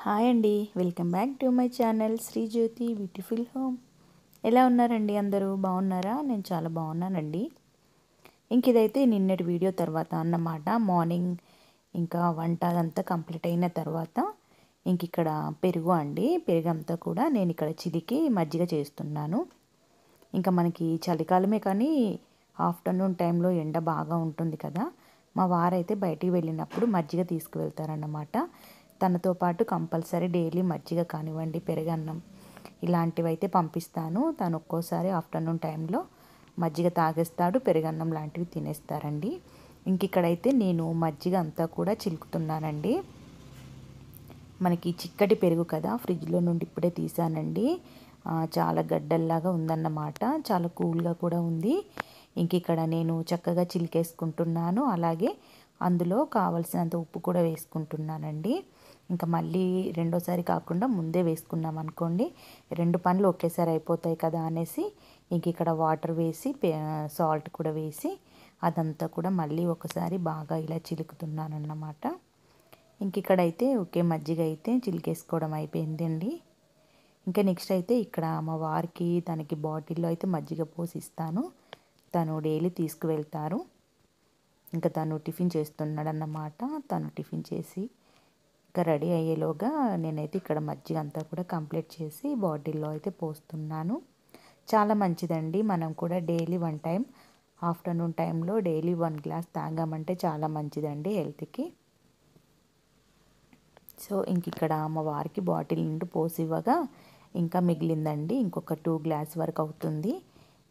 Hi అండి, welcome back to my channel Srijyothi beautiful home. ఎలా ఉన్నారండి? అందరూ బాగున్నారా? నేను చాలా బాగున్నానండి. ఇంక ఇదైతే నిన్నటి వీడియో తర్వాత అన్నమాట. మార్నింగ్ ఇంకా వంట అదంతా కంప్లీట్ అయిన తర్వాత ఇంక ఇక్కడ పెరుగు అండి, పెరుగు అంతా కూడా నేను ఇక్కడ చిలికి మజ్జిగ చేస్తున్నాను. ఇంకా మనకి చలికాలమే కానీ ఆఫ్టర్నూన్ టైంలో ఎండ బాగా ఉంటుంది కదా. మా వారైతే బయటికి వెళ్ళినప్పుడు మజ్జిగ తీసుకువెళ్తారన్నమాట. తనతో పాటు కంపల్సరీ డైలీ మజ్జిగ కానివ్వండి, పెరుగన్నం ఇలాంటివి అయితే పంపిస్తాను. తను ఒక్కోసారి ఆఫ్టర్నూన్ టైంలో మజ్జిగ తాగేస్తాడు, పెరుగన్నం లాంటివి తినేస్తారండి. ఇంక ఇక్కడైతే నేను మజ్జిగ అంతా కూడా చిలుకుతున్నానండి. మనకి చిక్కటి పెరుగు కదా, ఫ్రిడ్జ్లో నుండి ఇప్పుడే తీసానండి. చాలా గడ్డల్లాగా ఉందన్నమాట, చాలా కూల్గా కూడా ఉంది. ఇంక ఇక్కడ నేను చక్కగా చిలికేసుకుంటున్నాను. అలాగే అందులో కావలసినంత ఉప్పు కూడా వేసుకుంటున్నానండి. ఇంకా మళ్ళీ రెండోసారి కాకుండా ముందే వేసుకున్నాం అనుకోండి, రెండు పనులు ఒకేసారి అయిపోతాయి కదా అనేసి ఇంక ఇక్కడ వాటర్ వేసి సాల్ట్ కూడా వేసి అదంతా కూడా మళ్ళీ ఒకసారి బాగా ఇలా చిలుకుతున్నాను అన్నమాట. ఇంక ఇక్కడైతే ఒకే మజ్జిగ అయితే చిలికేసుకోవడం అయిపోయిందండి. ఇంకా నెక్స్ట్ అయితే ఇక్కడ మా వారికి తనకి బాటిల్లో అయితే మజ్జిగ పోసిస్తాను. తను డైలీ తీసుకువెళ్తారు. ఇంకా తను టిఫిన్ చేస్తున్నాడన్నమాట. తను టిఫిన్ చేసి ఇంకా రెడీ అయ్యేలోగా నేనైతే ఇక్కడ మజ్జిగ అంతా కూడా కంప్లీట్ చేసి బాటిల్లో అయితే పోస్తున్నాను. చాలా మంచిదండి. మనం కూడా డైలీ 1 టైం ఆఫ్టర్నూన్ టైంలో డైలీ 1 గ్లాస్ తాగామంటే చాలా మంచిదండి హెల్త్కి. సో ఇంక ఇక్కడ మా వారికి బాటిల్ నుండి పోసి ఇవ్వగా ఇంకా మిగిలిందండి, ఇంకొక 2 గ్లాస్ వరకు అవుతుంది.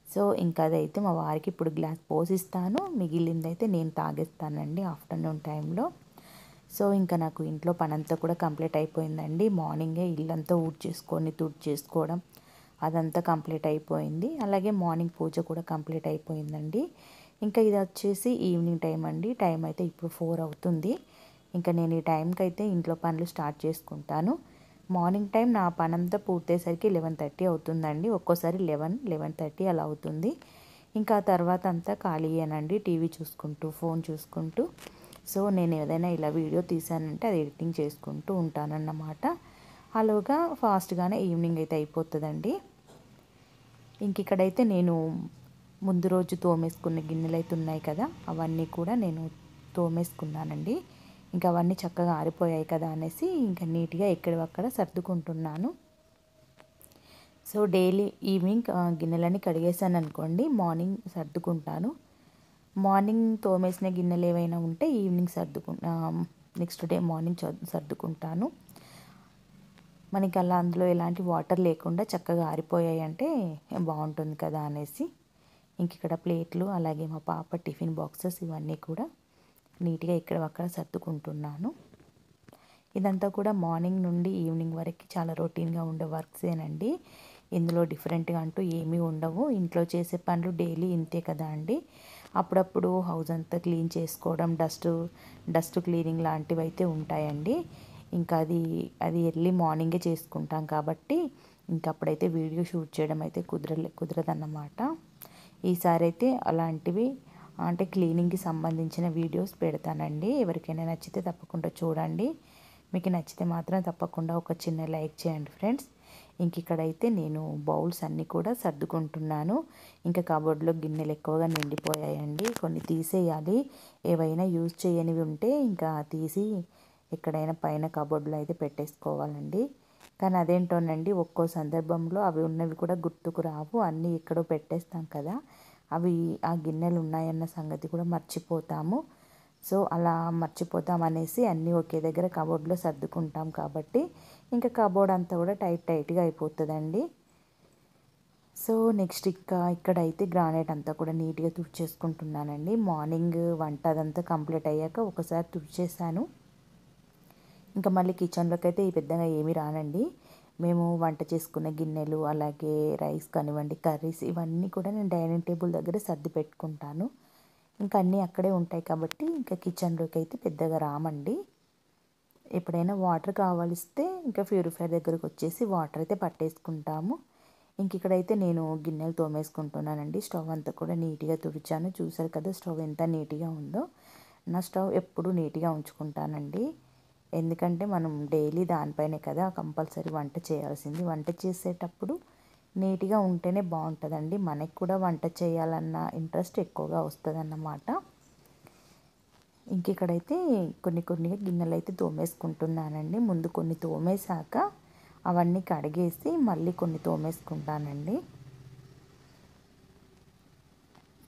సో ఇంకా అదైతే మా వారికి ఇప్పుడు గ్లాస్ పోసిస్తాను, మిగిలిందైతే నేను తాగేస్తానండి ఆఫ్టర్నూన్ టైంలో. సో ఇంకా నాకు ఇంట్లో పనంతా కూడా కంప్లీట్ అయిపోయిందండి. మార్నింగే ఇల్లంతా తుడిచేసుకోవడం అదంతా కంప్లీట్ అయిపోయింది. అలాగే మార్నింగ్ పూజ కూడా కంప్లీట్ అయిపోయిందండి. ఇంకా ఇది వచ్చేసి ఈవినింగ్ టైం అండి. టైం అయితే ఇప్పుడు 4 అవుతుంది. ఇంకా నేను ఈ టైంకి అయితే ఇంట్లో పనులు స్టార్ట్ చేసుకుంటాను. మార్నింగ్ టైం నా పనంతా పూర్తయ్యేసరికి 11:30 అవుతుందండి. ఒక్కోసారి 11:30 అలా అవుతుంది. ఇంకా ఆ తర్వాత అంతా ఖాళీయేనండి, టీవీ చూసుకుంటూ, ఫోన్ చూసుకుంటూ. సో నేను ఏదైనా ఇలా వీడియో తీసానంటే అది ఎడిటింగ్ చేసుకుంటూ ఉంటానన్నమాట. అలాగా ఫాస్ట్గానే ఈవినింగ్ అయితే అయిపోతుందండి. ఇంక ఇక్కడైతే నేను ముందు రోజు తోమేసుకున్న గిన్నెలు అయితే ఉన్నాయి కదా, అవన్నీ కూడా నేను తోమేసుకున్నానండి. ఇంకా అవన్నీ చక్కగా ఆరిపోయాయి కదా అనేసి ఇంకా నీట్గా ఎక్కడవక్కడ సర్దుకుంటున్నాను. సో డైలీ ఈవినింగ్ గిన్నెలన్నీ కడిగేసాను అనుకోండి, మార్నింగ్ సర్దుకుంటాను. మార్నింగ్ తోమేసిన గిన్నెలు ఏవైనా ఉంటే ఈవినింగ్ నెక్స్ట్ డే మార్నింగ్ సర్దుకుంటాను. మనకి అలా అందులో ఎలాంటి వాటర్ లేకుండా చక్కగా ఆరిపోయాయి అంటే బాగుంటుంది కదా అనేసి ఇంక ఇక్కడ ప్లేట్లు, అలాగే మా పాప టిఫిన్ బాక్సెస్ ఇవన్నీ కూడా నీట్గా ఇక్కడ అక్కడ సర్దుకుంటున్నాను. ఇదంతా కూడా మార్నింగ్ నుండి ఈవినింగ్ వరకు చాలా రొటీన్గా ఉండే వర్క్సేనండి. ఇందులో డిఫరెంట్గా అంటూ ఏమీ ఉండవు. ఇంట్లో చేసే పనులు డైలీ ఇంతే కదా అండి. అప్పుడప్పుడు హౌస్ అంతా క్లీన్ చేసుకోవడం, డస్ట్ క్లీనింగ్ లాంటివి అయితే ఉంటాయండి. ఇంకా అది ఎర్లీ మార్నింగే చేసుకుంటాం కాబట్టి ఇంకా అప్పుడైతే వీడియో షూట్ చేయడం అయితే కుదరదన్నమాట. ఈసారి అయితే అలాంటివి అంటే క్లీనింగ్కి సంబంధించిన వీడియోస్ పెడతానండి. ఎవరికైనా నచ్చితే తప్పకుండా చూడండి. మీకు నచ్చితే మాత్రం తప్పకుండా ఒక చిన్న లైక్ చేయండి ఫ్రెండ్స్. ఇంక ఇక్కడైతే నేను బౌల్స్ అన్నీ కూడా సర్దుకుంటున్నాను. ఇంకా కబోర్డ్లో గిన్నెలు ఎక్కువగా నిండిపోయాయండి, కొన్ని తీసేయాలి. ఏవైనా యూజ్ చేయనివి ఉంటే ఇంకా తీసి ఎక్కడైనా పైన కబోర్డ్లో అయితే పెట్టేసుకోవాలండి. కానీ అదేంటోనండి, ఒక్కో సందర్భంలో అవి ఉన్నవి కూడా గుర్తుకు రావు. అన్నీ ఎక్కడో పెట్టేస్తాం కదా, అవి ఆ గిన్నెలు ఉన్నాయన్న సంగతి కూడా మర్చిపోతాము. సో అలా మర్చిపోతాం అనేసి అన్నీ ఒకే దగ్గర కబోర్డ్లో సర్దుకుంటాం కాబట్టి ఇంకా కబోర్డ్ అంతా కూడా టైట్గా అయిపోతుందండి. సో నెక్స్ట్ ఇక్కడైతే గ్రానైట్ అంతా కూడా నీట్గా తుడిచేసుకుంటున్నానండి. మార్నింగ్ వంట అదంతా కంప్లీట్ అయ్యాక ఒకసారి తుడిచేసాను. ఇంకా మళ్ళీ కిచెన్లోకి అయితే పెద్దగా ఏమీ రానండి. మేము వంట చేసుకున్న గిన్నెలు, అలాగే రైస్ కానివ్వండి, కర్రీస్ ఇవన్నీ కూడా నేను డైనింగ్ టేబుల్ దగ్గర సర్ది పెట్టుకుంటాను. ఇంకా అన్నీ అక్కడే ఉంటాయి కాబట్టి ఇంకా కిచెన్లోకి అయితే పెద్దగా రామండి. ఎప్పుడైనా వాటర్ కావాలిస్తే ఇంకా ప్యూరిఫైర్ దగ్గరకు వచ్చేసి వాటర్ అయితే పట్టేసుకుంటాము. ఇంక ఇక్కడైతే నేను గిన్నెలు తోమేసుకుంటున్నానండి. స్టవ్ అంతా కూడా నీట్గా తుడిచాను. చూసారు కదా స్టవ్ ఎంత నీట్గా ఉందో. నా స్టవ్ ఎప్పుడు నీట్గా ఉంచుకుంటానండి. ఎందుకంటే మనం డైలీ దానిపైనే కదా కంపల్సరీ వంట చేయాల్సింది. వంట చేసేటప్పుడు నీట్గా ఉంటేనే బాగుంటుందండి. మనకి కూడా వంట చేయాలన్న ఇంట్రెస్ట్ ఎక్కువగా వస్తుందన్నమాట. ఇంక ఇక్కడైతే కొన్ని గిన్నెలు అయితే తోమేసుకుంటున్నానండి. ముందు కొన్ని తోమేశాక అవన్నీ కడిగేసి మళ్ళీ కొన్ని తోమేసుకుంటానండి.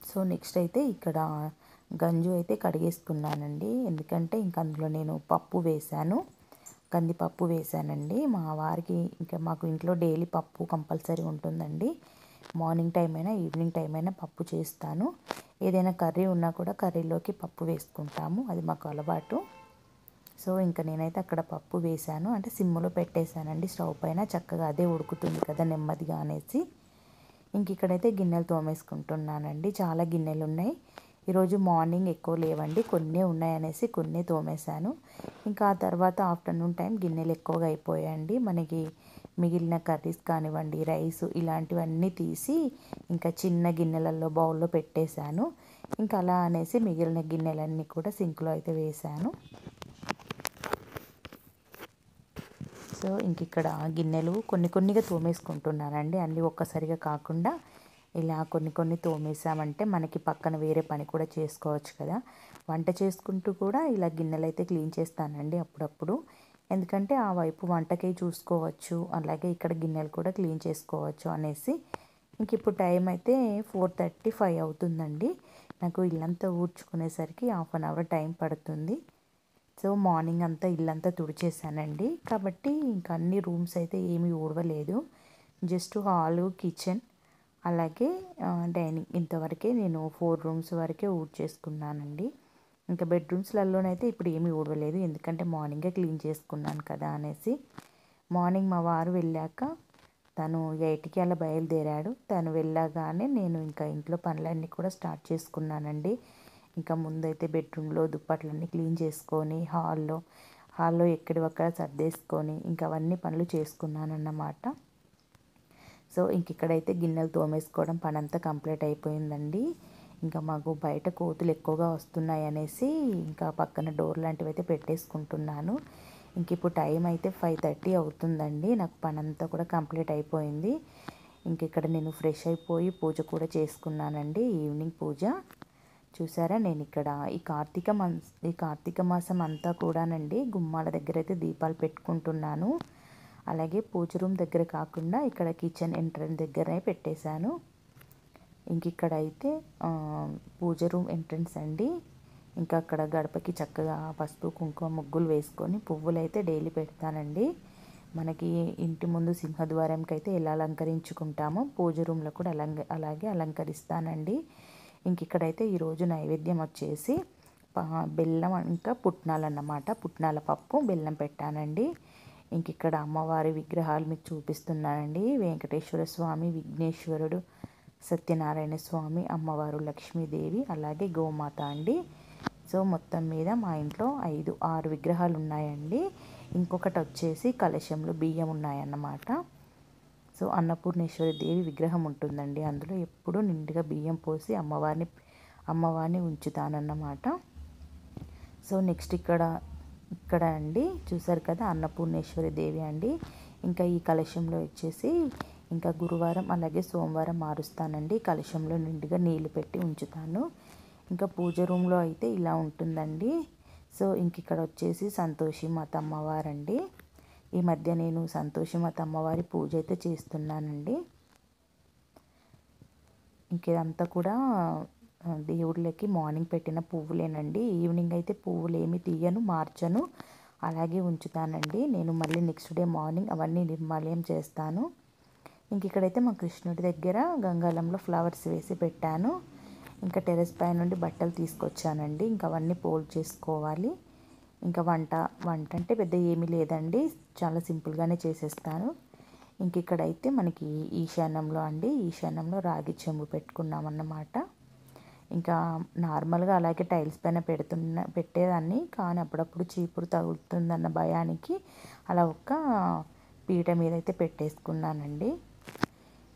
సో నెక్స్ట్ అయితే ఇక్కడ గంజు అయితే కడిగేసుకున్నానండి. ఎందుకంటే ఇంక అందులో నేను పప్పు వేశాను, కందిపప్పు వేశానండి. మా వారికి ఇంకా మాకు ఇంట్లో డైలీ పప్పు కంపల్సరీ ఉంటుందండి. మార్నింగ్ టైం అయినా ఈవినింగ్ టైం అయినా పప్పు చేస్తాను. ఏదైనా కర్రీ ఉన్నా కూడా కర్రీలోకి పప్పు వేసుకుంటాము, అది మాకు అలవాటు. సో ఇంకా నేనైతే అక్కడ పప్పు వేశాను, అంటే సిమ్లో పెట్టేశానండి స్టవ్ పైన. చక్కగా అదే ఉడుకుతుంది కదా నెమ్మదిగా అనేసి. ఇంక ఇక్కడైతే గిన్నెలు తోమేసుకుంటున్నానండి. చాలా గిన్నెలు ఉన్నాయి. ఈరోజు మార్నింగ్ ఎక్కువ లేవండి, కొన్నే ఉన్నాయనేసి కొన్నే తోమేశాను. ఇంకా ఆ తర్వాత ఆఫ్టర్నూన్ టైం గిన్నెలు ఎక్కువగా అయిపోయాయండి. మనకి మిగిలిన కర్రీస్ కానివ్వండి, రైస్ ఇలాంటివన్నీ తీసి ఇంకా చిన్న గిన్నెలలో బౌల్లో పెట్టేశాను. ఇంకా అలా అనేసి మిగిలిన గిన్నెలన్నీ కూడా సింక్లో అయితే వేశాను. సో ఇంక ఇక్కడ గిన్నెలు కొన్నిగా తోమేసుకుంటున్నానండి. అన్నీ ఒక్కసారిగా కాకుండా ఇలా కొన్ని తోమేసామంటే మనకి పక్కన వేరే పని కూడా చేసుకోవచ్చు కదా. వంట చేసుకుంటూ కూడా ఇలా గిన్నెలు అయితే క్లీన్ చేస్తానండి అప్పుడప్పుడు. ఎందుకంటే ఆ వైపు వంటకై చూసుకోవచ్చు, అలాగే ఇక్కడ గిన్నెలు కూడా క్లీన్ చేసుకోవచ్చు అనేసి. ఇంక ఇప్పుడు టైం అయితే 4:35 అవుతుందండి. నాకు ఇల్లంతా ఊడ్చుకునేసరికి 1/2 అవర్ టైం పడుతుంది. సో మార్నింగ్ అంతా ఇల్లంతా తుడిచేసానండి. కాబట్టి ఇంకా అన్ని రూమ్స్ అయితే ఏమీ ఊడవలేదు. జస్ట్ హాలు, కిచెన్ అలాగే డైనింగ్ ఇంతవరకే నేను 4 రూమ్స్ వరకే ఊడ్చేసుకున్నానండి. ఇంకా బెడ్రూమ్స్లలోనైతే ఇప్పుడు ఏమీ ఊడవలేదు, ఎందుకంటే మార్నింగే క్లీన్ చేసుకున్నాను కదా అనేసి. మార్నింగ్ మా వారు వెళ్ళాక తను 8కి అలా బయలుదేరాడు. తను వెళ్ళగానే నేను ఇంకా ఇంట్లో పనులన్నీ కూడా స్టార్ట్ చేసుకున్నానండి. ఇంకా ముందైతే బెడ్రూమ్లో దుప్పట్లన్నీ క్లీన్ చేసుకొని హాల్లో ఎక్కడివక్కడ సర్దేసుకొని ఇంకా అవన్నీ పనులు చేసుకున్నానన్నమాట. సో ఇంక ఇక్కడైతే గిన్నెలు తోమేసుకోవడం పని అంతా కంప్లీట్ అయిపోయిందండి. ఇంకా మాకు బయట కోతులు ఎక్కువగా వస్తున్నాయి అనేసి ఇంకా పక్కన డోర్ లాంటివి అయితే పెట్టేసుకుంటున్నాను. ఇంక ఇప్పుడు టైం అయితే 5:30 అవుతుందండి. నాకు పని అంతా కూడా కంప్లీట్ అయిపోయింది. ఇంక ఇక్కడ నేను ఫ్రెష్ అయిపోయి పూజ కూడా చేసుకున్నానండి, ఈవినింగ్ పూజ. చూసారా నేను ఇక్కడ ఈ కార్తీక మాసం అంతా కూడానండి గుమ్మాల దగ్గర అయితే దీపాలు పెట్టుకుంటున్నాను. అలాగే పూజ రూమ్ దగ్గర కాకుండా ఇక్కడ కిచెన్ ఎంట్రన్స్ దగ్గరనే పెట్టేశాను. ఇంక ఇక్కడ అయితే పూజ రూమ్ ఎంట్రన్స్ అండి. ఇంకా అక్కడ గడపకి చక్కగా పసుపు కుంకుమ ముగ్గులు వేసుకొని పువ్వులు అయితే డైలీ పెడతానండి. మనకి ఇంటి ముందు సింహద్వారంకి అయితే ఎలా అలంకరించుకుంటామో పూజ రూమ్లో కూడా అలాగే అలంకరిస్తానండి. ఇంక ఇక్కడైతే ఈరోజు నైవేద్యం వచ్చేసి బెల్లం ఇంకా పుట్నాలు అన్నమాట. పుట్నాల పప్పు బెల్లం పెట్టానండి. ఇంక ఇక్కడ అమ్మవారి విగ్రహాలు మీకు చూపిస్తున్నానండి. వెంకటేశ్వర స్వామి, విఘ్నేశ్వరుడు, సత్యనారాయణ స్వామి, అమ్మవారు లక్ష్మీదేవి, అలాగే గోమాత అండి. సో మొత్తం మీద మా ఇంట్లో 6 విగ్రహాలు ఉన్నాయండి. ఇంకొకటి వచ్చేసి కలశంలో బియ్యం ఉన్నాయన్నమాట. సో అన్నపూర్ణేశ్వరి దేవి విగ్రహం ఉంటుందండి. అందులో ఎప్పుడూ నిండుగా బియ్యం పోసి అమ్మవారిని ఉంచుతానన్నమాట. సో నెక్స్ట్ ఇక్కడ అండి చూసారు కదా అన్నపూర్ణేశ్వరి దేవి అండి. ఇంకా ఈ కలశంలో వచ్చేసి ఇంకా గురువారం అలాగే సోమవారం మారుస్తానండి. కలశంలో నిండుగా నీళ్లు పెట్టి ఉంచుతాను. ఇంకా పూజ రూమ్లో అయితే ఇలా ఉంటుందండి. సో ఇంక ఇక్కడ వచ్చేసి సంతోషి మాత అమ్మవారండి. ఈ మధ్య నేను సంతోషి మాత అమ్మవారి పూజ అయితే చేస్తున్నానండి. ఇంకేదంతా కూడా దేవుళ్ళకి మార్నింగ్ పెట్టిన పువ్వులేనండి. ఈవినింగ్ అయితే పువ్వులు ఏమి తీయను, మార్చను, అలాగే ఉంచుతానండి. నేను మళ్ళీ నెక్స్ట్ డే మార్నింగ్ అవన్నీ నిర్మాల్యం చేస్తాను. ఇంక ఇక్కడైతే మా కృష్ణుడి దగ్గర గంగాళంలో ఫ్లవర్స్ వేసి పెట్టాను. ఇంకా టెర్రస్ పై నుండి బట్టలు తీసుకొచ్చానండి. ఇంకా అవన్నీ ఫోల్డ్ చేసుకోవాలి. ఇంకా వంట అంటే పెద్ద ఏమీ లేదండి, చాలా సింపుల్గానే చేసేస్తాను. ఇంక ఇక్కడైతే మనకి ఈశాన్యంలో రాగి చెంబు పెట్టుకున్నామన్నమాట. ఇంకా నార్మల్గా అలాగే టైల్స్ పైన పెట్టేదాన్ని, కానీ అప్పుడప్పుడు చీపురు తగులుతుందన్న భయానికి అలా ఒక్క పీట మీద అయితే పెట్టేసుకున్నానండి.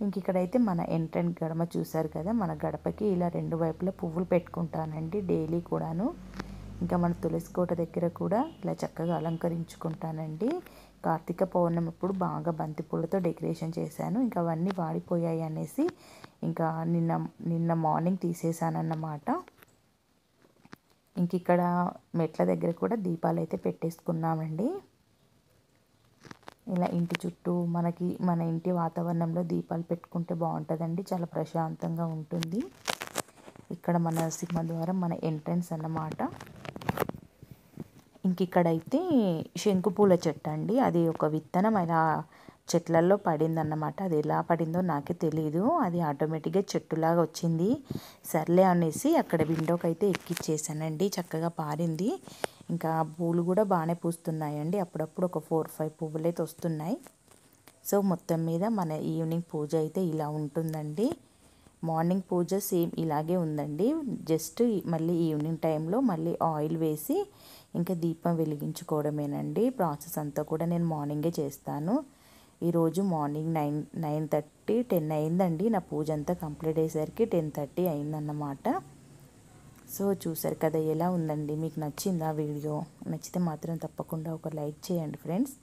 ఇంక ఇక్కడైతే మన ఎంట్రన్స్ గడప చూసారు కదా, మన గడపకి ఇలా 2 వైపులా పువ్వులు పెట్టుకుంటానండి డైలీ కూడాను. ఇంకా మన తులసి కోట దగ్గర కూడా ఇలా చక్కగా అలంకరించుకుంటానండి. కార్తీక పౌర్ణమి అప్పుడు బాగా బంతిపూలతో డెకరేషన్ చేశాను. ఇంకా అవన్నీ వాడిపోయాయి అనేసి ఇంకా నిన్న మార్నింగ్ తీసేసానన్నమాట. ఇంక ఇక్కడ మెట్ల దగ్గర కూడా దీపాలు అయితే పెట్టేసుకున్నామండి. ఇలా ఇంటి చుట్టూ మన ఇంటి వాతావరణంలో దీపాలు పెట్టుకుంటే బాగుంటుందండి. చాలా ప్రశాంతంగా ఉంటుంది. ఇక్కడ మన సింహద్వారం మన ఎంట్రన్స్ అన్నమాట. ఇంక ఇక్కడైతే శంకుపూల చెట్టు అండి. అది ఒక విత్తనం అలా చెట్లల్లో పడిందన్నమాట. అది ఎలా పడిందో నాకే తెలీదు. అది ఆటోమేటిక్గా చెట్టులాగా వచ్చింది. సర్లే అనేసి అక్కడ విండోకి అయితే ఎక్కిచ్చేసానండి. చక్కగా పారింది. ఇంకా పూలు కూడా బాగానే పూస్తున్నాయండి. అప్పుడప్పుడు ఒక 4-5 పువ్వులు అయితే వస్తున్నాయి. సో మొత్తం మీద మన ఈవినింగ్ పూజ అయితే ఇలా ఉంటుందండి. మార్నింగ్ పూజ సేమ్ ఇలాగే ఉందండి. జస్ట్ మళ్ళీ ఈవినింగ్ టైంలో మళ్ళీ ఆయిల్ వేసి ఇంకా దీపం వెలిగించుకోవడమేనండి. ప్రాసెస్ అంతా కూడా నేను మార్నింగే చేస్తాను. ఈరోజు మార్నింగ్ 9:30, 10 అయిందండి. నా పూజ అంతా కంప్లీట్ అయ్యేసరికి 10:30 అయిందన్నమాట. సో చూసారు కదా ఎలా ఉందండి. మీకు నచ్చిందా వీడియో? నచ్చితే మాత్రం తప్పకుండా ఒక లైక్ చేయండి ఫ్రెండ్స్.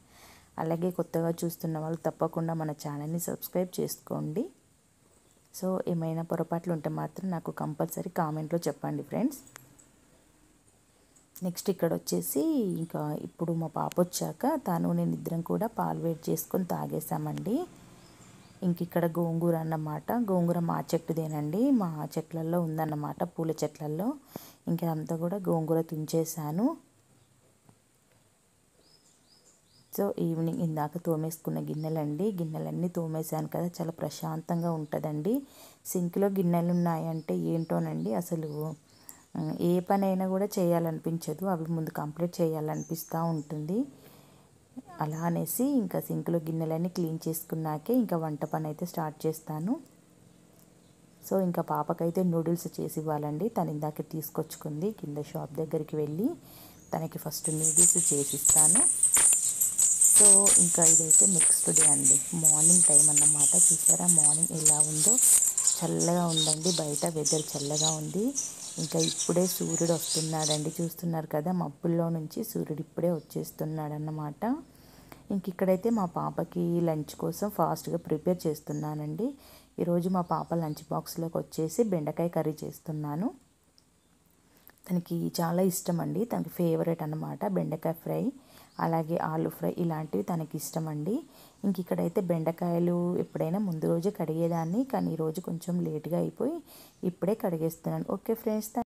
అలాగే కొత్తగా చూస్తున్న వాళ్ళు తప్పకుండా మన ఛానల్ని సబ్స్క్రైబ్ చేసుకోండి. సో ఏమైనా పొరపాట్లు ఉంటే మాత్రం నాకు కంపల్సరీ కామెంట్లో చెప్పండి ఫ్రెండ్స్. నెక్స్ట్ ఇక్కడ వచ్చేసి ఇంకా ఇప్పుడు మా పాప వచ్చాక నేను ఇద్దరం కూడా పాలు వేడి చేసుకొని తాగేసామండి. ఇంక ఇక్కడ గోంగూర అన్నమాట. గోంగూర మా చెట్టుదేనండి. మా చెట్లల్లో ఉందన్నమాట, పూల చెట్లల్లో. ఇంకా అంతా కూడా గోంగూర తుంచేసాను. సో ఈవినింగ్ ఇందాక తోమేసుకున్న గిన్నెలన్నీ తోమేసాను కదా. చాలా ప్రశాంతంగా ఉంటుందండి. సింక్లో గిన్నెలు ఉన్నాయంటే ఏంటోనండి అసలు ఏ పనైనా కూడా చేయాలనిపించదు. అవి ముందు కంప్లీట్ చేయాలనిపిస్తూ ఉంటుంది. అలా అనేసి ఇంకా సింక్లో గిన్నెలన్నీ క్లీన్ చేసుకున్నాకే ఇంకా వంట పని అయితే స్టార్ట్ చేస్తాను. సో ఇంకా పాపకైతే నూడిల్స్ చేసి ఇవ్వాలండి. తను ఇందాక తీసుకొచ్చుకుంది. కింద షాప్ దగ్గరికి వెళ్ళి తనకి ఫస్ట్ నూడిల్స్ చేసిస్తాను. సో ఇంకా ఇదైతే నెక్స్ట్ డే అండి. మార్నింగ్ టైం అన్నమాట. చూసారా మార్నింగ్ ఎలా ఉందో. చల్లగా ఉందండి. బయట వెదర్ చల్లగా ఉంది. ఇంకా ఇప్పుడే సూర్యుడు వస్తున్నాడండి. చూస్తున్నారు కదా, మబ్బుల్లో నుంచి సూర్యుడు ఇప్పుడే వచ్చేస్తున్నాడన్నమాట. ఇంక ఇక్కడైతే మా పాపకి లంచ్ కోసం ఫాస్ట్గా ప్రిపేర్ చేస్తున్నానండి. ఈరోజు మా పాప లంచ్ బాక్స్లోకి వచ్చేసి బెండకాయ కర్రీ చేస్తున్నాను. తనకి చాలా ఇష్టం అండి. తనకి ఫేవరెట్ అన్నమాట బెండకాయ ఫ్రై, అలాగే ఆలు ఫ్రై ఇలాంటివి తనకి ఇష్టం అండి. ఇంక ఇక్కడైతే బెండకాయలు ఎప్పుడైనా ముందు రోజే కడిగేదాన్ని, కానీ ఈరోజు కొంచెం లేట్గా అయిపోయి ఇప్పుడే కడిగేస్తున్నాను. Okay friends.